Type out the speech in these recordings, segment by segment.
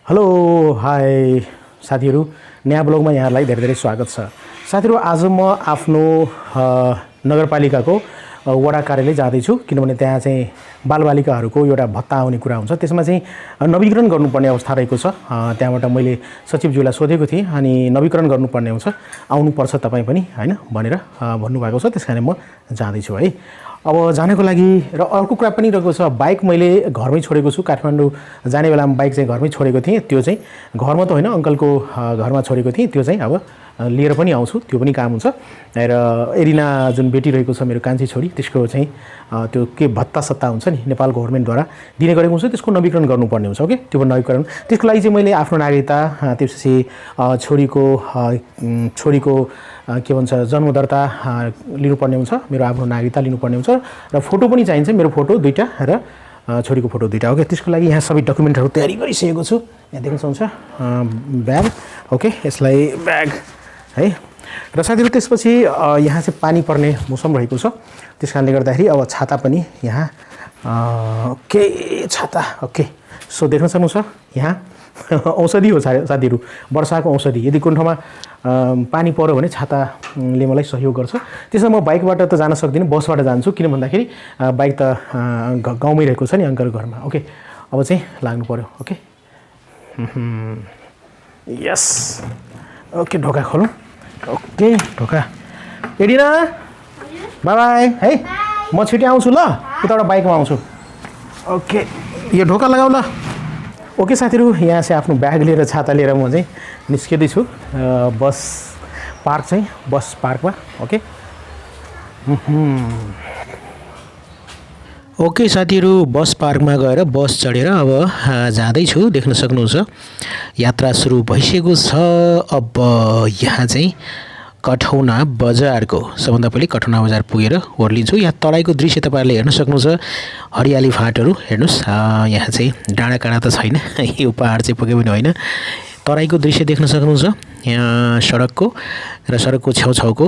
Hello hi साथीहरू नयाँ ब्लगमा यहाँलाई धेरै धेरै स्वागत छ। साथीहरू आज म आफ्नो नगरपालिकाको वडा कार्यालय जाँदैछु किनभने त्यहाँ चाहिँ बालबालिकाहरूको एउटा भत्ता आउने कुरा हुन्छ, त्यसमा चाहिँ नवीकरण गर्नुपर्ने अवस्था रहेको छ। त्यहाँबाट मैले सचिवज्यूलाई सोधेको थिएँ अनि नवीकरण गर्नुपर्ने हुन्छ, आउनुपर्छ तपाईँ पनि हैन भनेर भन्नुभएको छ। त्यसकारण म जाँदैछु है। अब जानको लागि र अर्को कुरा पनि रहेको छ, बाइक मैले घरमै छोडेको छु। काठमाडौँ जाने बेलामा बाइक चाहिँ घरमै छोडेको थिएँ। त्यो चाहिँ घरमा त होइन, अङ्कलको घरमा छोडेको थिएँ। त्यो चाहिँ अब लिएर पनि आउँछु, त्यो पनि काम हुन्छ। र एरिना जुन बेटी रहेको छ मेरो कान्छी छोरी, त्यसको चाहिँ त्यो के भत्ता सत्ता हुन्छ नि नेपाल गभर्नमेन्टद्वारा दिने गरेको हुन्छ, त्यसको नवीकरण गर्नुपर्ने हुन्छ। ओके, त्यो नवीकरण त्यसको लागि चाहिँ मैले आफ्नो नागरिकता, त्यसपछि छोरीको के भन्छ जन्म दर्ता लिनुपर्ने हुन्छ, मेरो आफ्नो नागरिकता लिनुपर्ने हुन्छ र फोटो पनि चाहिन्छ, मेरो फोटो दुईटा र छोरीको फोटो दुईटा। ओके, त्यसको लागि यहाँ सबै डकुमेन्टहरू तयारी गरिसकेको छु। यहाँ देख्न सक्नुहुन्छ ब्याग। ओके, यसलाई ब्याग है। र साथीहरू त्यसपछि यहाँ चाहिँ पानी पर्ने मौसम रहेको छ, त्यस कारणले गर्दाखेरि अब छाता पनि यहाँ ओके छाता। ओके, सो देख्न सक्नुहुन्छ यहाँ औषधि हो साथीहरू, वर्षाको औषधि। यदि कुन ठाउँमा पानी पर्यो भने छाताले मलाई सहयोग गर्छ। त्यसमा म बाइकबाट त जान सक्दिनँ, बसबाट जान्छु। किन भन्दाखेरि बाइक त गाउँमै रहेको छ नि अङ्कलको घरमा। ओके, अब चाहिँ लाग्नु पर्यो। ओके यस। ओके, ढोका खोलौँ। ओके, ढोका एडिना बाई बाई है, म छिटै आउँछु ल, यताबाट बाइकमा आउँछु। ओके, यो ढोका लगाऊ ल। ओके साथीहरू, यहाँ चाहिँ आफ्नो ब्याग लिएर छाता लिएर म चाहिँ निस्किँदैछु बस पार्कमा। ओके ओके साथीहरू, बस पार्कमा गएर बस चढेर अब जाँदैछु। देख्न सक्नुहुन्छ यात्रा सुरु भइसकेको छ। अब यहाँ चाहिँ कठौना बजारको सबभन्दा पहिले कठौना बजार पुगेर ओर्लिन्छु। यहाँ तराईको दृश्य तपाईँहरूले हेर्न सक्नुहुन्छ, हरियाली फाँटहरू हेर्नुहोस्। यहाँ चाहिँ डाँडा काँडा त छैन, यो पहाड चाहिँ पक्कै पनि होइन। तराईको दृश्य देख्न सक्नुहुन्छ यहाँ सडकको र सडकको छेउछाउको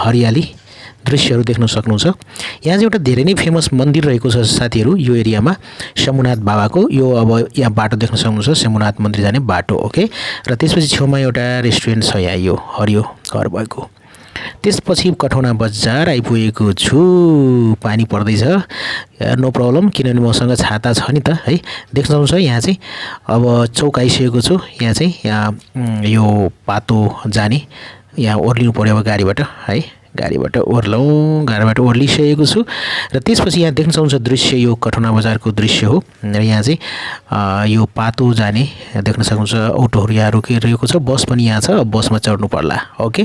हरियाली दृश्यहरू देख्न सक्नुहुन्छ। यहाँ चाहिँ एउटा धेरै नै फेमस मन्दिर रहेको छ साथीहरू यो एरियामा, शम्भुनाथ बाबाको। यो अब यहाँ बाटो देख्न सक्नुहुन्छ, शम्भुनाथ मन्दिर जाने बाटो। ओके, र त्यसपछि छेउमा एउटा रेस्टुरेन्ट छ यहाँ, यो हरियो घर भएको। त्यसपछि कठौना बजार आइपुगेको छु। पानी पर्दैछ, नो प्रब्लम, किनभने मसँग छाता छ नि त है। देख्न सक्नुहुन्छ यहाँ चाहिँ अब चौक आइसकेको छु। यहाँ चाहिँ यो पातो जाने यहाँ ओर्लिनु पर्यो अब गाडीबाट है। गाडीबाट ओर्लिसकेको छु। र त्यसपछि यहाँ देख्न सक्नुहुन्छ दृश्य, यो कठौना बजारको दृश्य हो। र यहाँ चाहिँ यो पातो जाने देख्न सक्नुहुन्छ अटोहरू यहाँ रोकिरहेको छ। बस पनि यहाँ छ, बसमा चढ्नु पर्ला। ओके,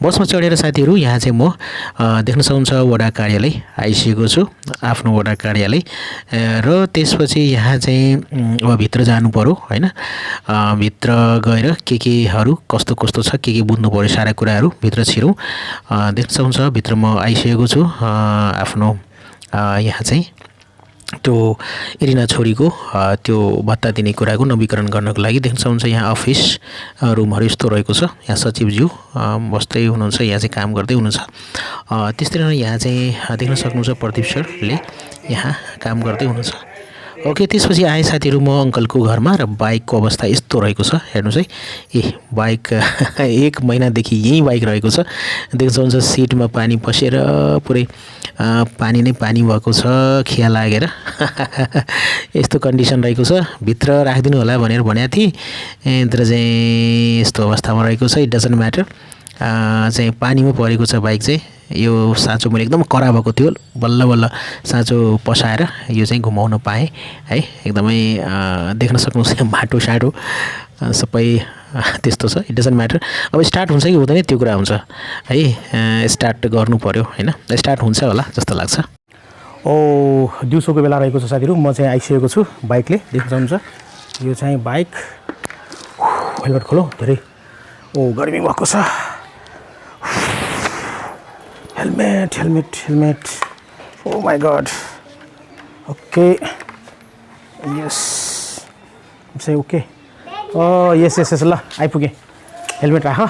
बसमा चढेर साथीहरू यहाँ चाहिँ म देख्न सक्नुहुन्छ वडा कार्यालय आइसकेको छु, आफ्नो वडा कार्यालय। र त्यसपछि यहाँ चाहिँ अब भित्र जानु पर्यो होइन। भित्र गएर केहरू कस्तो कस्तो छ, के बुझ्नु पर्यो, सारा कुराहरू भित्र छिरौँ। देख्न सक्नुहुन्छ भित्र म आइसकेको छु। आफ्नो यहाँ चाहिँ त्यो एरिना छोरीको त्यो भत्ता दिने कुराको नवीकरण गर्नको लागि देख्न सक्नुहुन्छ यहाँ अफिस रुमहरू यस्तो रहेको छ। यहाँ सचिवज्यू बस्दै हुनुहुन्छ, यहाँ चाहिँ काम गर्दै हुनुहुन्छ। त्यस्तै यहाँ चाहिँ देख्न सक्नुहुन्छ प्रदीप सरले यहाँ काम गर्दै हुनुहुन्छ। ओके, त्यसपछि आए साथीहरू म अङ्कलको घरमा र बाइकको अवस्था यस्तो रहेको छ हेर्नुहोस् है। बाइक 1 महिनादेखि यहीँ बाइक रहेको छ। देख्न सक्नुहुन्छ सिटमा पानी पसेर पुरै पानी नै पानी भएको छ, खिया लागेर यस्तो कन्डिसन रहेको छ। भित्र राखिदिनु होला भनेर भनेको थिएँ, तर चाहिँ यस्तो अवस्थामा रहेको छ। इट डजन्ट म्याटर, चाहिँ पानीमै परेको छ बाइक चाहिँ। यो साँचो मैले एकदम कडा भएको थियो, बल्ल बल्ल साँचो पसाएर यो चाहिँ घुमाउन पाएँ है। एकदमै देख्न सक्नुहुन्छ बाटो साटो सबै त्यस्तो छ। इट डजन्ट म्याटर, अब स्टार्ट हुन्छ कि हुँदैन त्यो कुरा हुन्छ है। स्टार्ट गर्नु पर्यो होइन, स्टार्ट हुन्छ होला जस्तो लाग्छ। दिउँसोको बेला रहेको छ साथीहरू, म चाहिँ आइसकेको छु बाइकले। देख्न सक्नुहुन्छ यो चाहिँ बाइक। हेलमेट खोलो, धेरै गर्मी भएको छ। Helmet oh my God. Okay यस चाहिँ ओके यस ल आइपुगेँ। हेलमेट राख।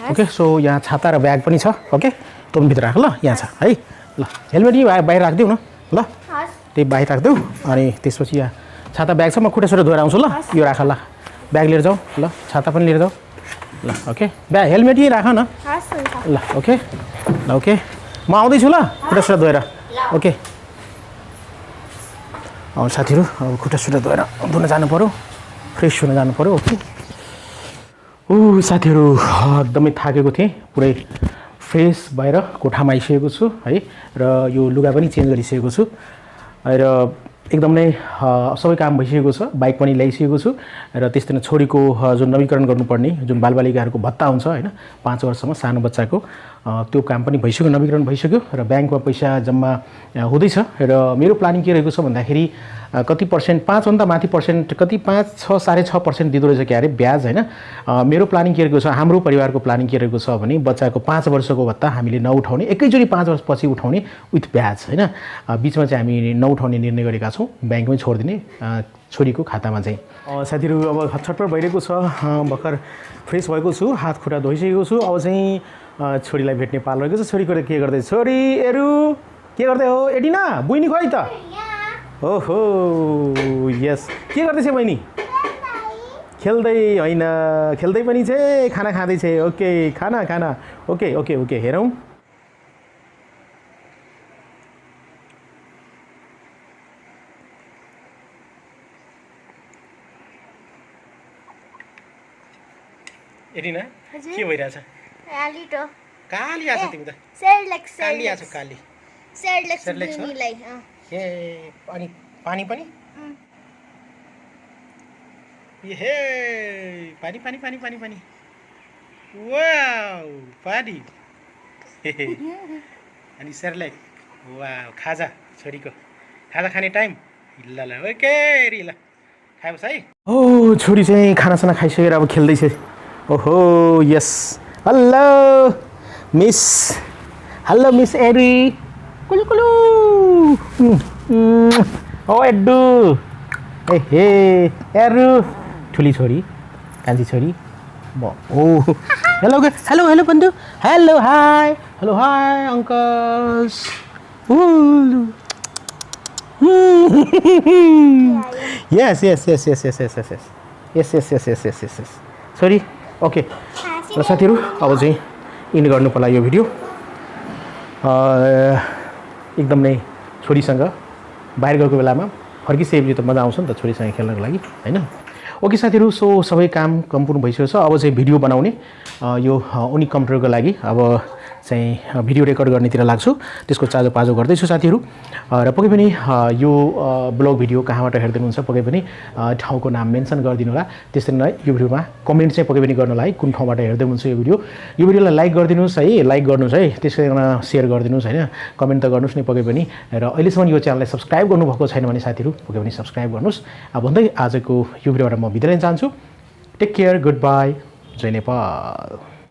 ओके, सो यहाँ छाता र ब्याग पनि छ। ओके, तँ पनि भित्र राख ल, यहाँ छ है। ल हेलमेट यही बाहिर राखिदेऊ न ल, त्यही बाहिर राखिदेऊ। अनि त्यसपछि यहाँ छाता ब्याग छ, म खुट्टा सुट्टा धोएर आउँछु ल। यो राख ल, ब्याग लिएर जाऊ ल छाता पनि लिएर जाऊ ल ओके ब्याग हेलमेट यहीँ राख न ल ओके म आउँदैछु ल खुट्टा सुट्टा धोएर ओके साथीहरू अब खुट्टा सुट्टा धोएर धुन जानु पऱ्यो फ्रेस हुन जानु पऱ्यो ओके साथीहरू एकदमै थाकेको थिएँ पुरै फ्रेस भएर कोठामा आइसकेको छु है र यो लुगा पनि चेन्ज गरिसकेको छु र एकदम नै सबै काम भइसकेको छ बाइक पनि ल्याइसकेको छु र त्यस्तै नै छोरीको जुन नवीकरण गर्नुपर्ने जुन बालबालिकाहरूको भत्ता हुन्छ होइन 5 वर्षसम्म सानो बच्चाको त्यो काम पनि भइसक्यो नवीकरण भइसक्यो र ब्याङ्कमा पैसा जम्मा हुँदैछ र मेरो प्लानिङ के रहेको छ भन्दाखेरि कति पर्सेन्ट 5 भन्दा माथि पर्सेन्ट कति 5-6.5% दिँदो रहेछ क्या अरे ब्याज होइन मेरो प्लानिङ के रहेको छ हाम्रो परिवारको प्लानिङ के रहेको छ भने बच्चाको 5 वर्षको भत्ता हामीले नउठाउने एकैचोटि 5 वर्षपछि उठाउने विथ ब्याज होइन बिचमा चाहिँ हामी नउठाउने निर्णय गरेका छौँ ब्याङ्कमै छोडिदिने छोरीको खातामा चाहिँ साथीहरू अब छटपट भइरहेको छ भर्खर फ्रेस भएको छु हात खुट्टा धोइसकेको छु अब चाहिँ छोरीलाई भेट्ने पाल रहेको छ छोरीको के गर्दै छोरी एरु के गर्दै हो एडिना बुइनी खोइ त ओहो यस के गर्दैछ बहिनी खेल्दै होइन खेल्दै पनि छ खाना खाँदै छ ओके खाना ओके ओके ओके हेरौँ एरिना के भइरहेछ काली आछ तिमी त काली आछ काली सेरलेक्स ए अनि पानी पनि हे पानी वाउ पानी अनि सेरलेक्स वाउ खाजा छोरीको खाजा खाने टाइम ल ओके रि ल खायोस् है छोरी चाहिँ खानासाना खाइसकेर अब खेल्दैछ ओहो यस हेलो मिस एरी कुलु ओ एड्डु ए हे एरु ठुली छोरी कान्छी छोरी हेलो बन्धु हेलो हाई अंकल्स yes छोरी ओके र साथीहरू अब चाहिँ इन गर्नु पर्ला यो भिडियो एकदम नै छोरीसँग बाहिर गएको बेलामा फर्किसकेपछि त मजा आउँछ नि त छोरीसँग खेल्नको लागि हैन ओके साथीहरू सो सबै काम सम्पूर्ण भइसकेको छ अब चाहिँ भिडियो बनाउने यो ओनिक कम्प्युटरको लागि अब चाहिँ भिडियो रेकर्ड गर्नेतिर लाग्छु त्यसको चाँजो पाजो गर्दैछु साथीहरू र पक्कै पनि यो ब्लग भिडियो कहाँबाट हेर्दै हुनुहुन्छ पक्कै पनि ठाउँको नाम मेन्सन गरिदिनु होला त्यसरी नै यो भिडियोमा कमेन्ट चाहिँ पक्कै पनि गर्नु होला है कुन ठाउँबाट हेर्दै हुनुहुन्छ यो भिडियोलाई लाइक गरिदिनुस् है लाइक गर्नुस् है त्यसैमा शेयर गरिदिनुस् हैन कमेन्ट त गर्नुस् नि पक्कै पनि र अहिलेसम्म यो च्यानललाई सब्स्क्राइब गर्नुभएको छैन भने साथीहरू पक्कै पनि सब्स्क्राइब गर्नुस् भन्दै आजको यो भिडियोबाट म बिदा लिन चाहन्छु take care good by Jay Nepal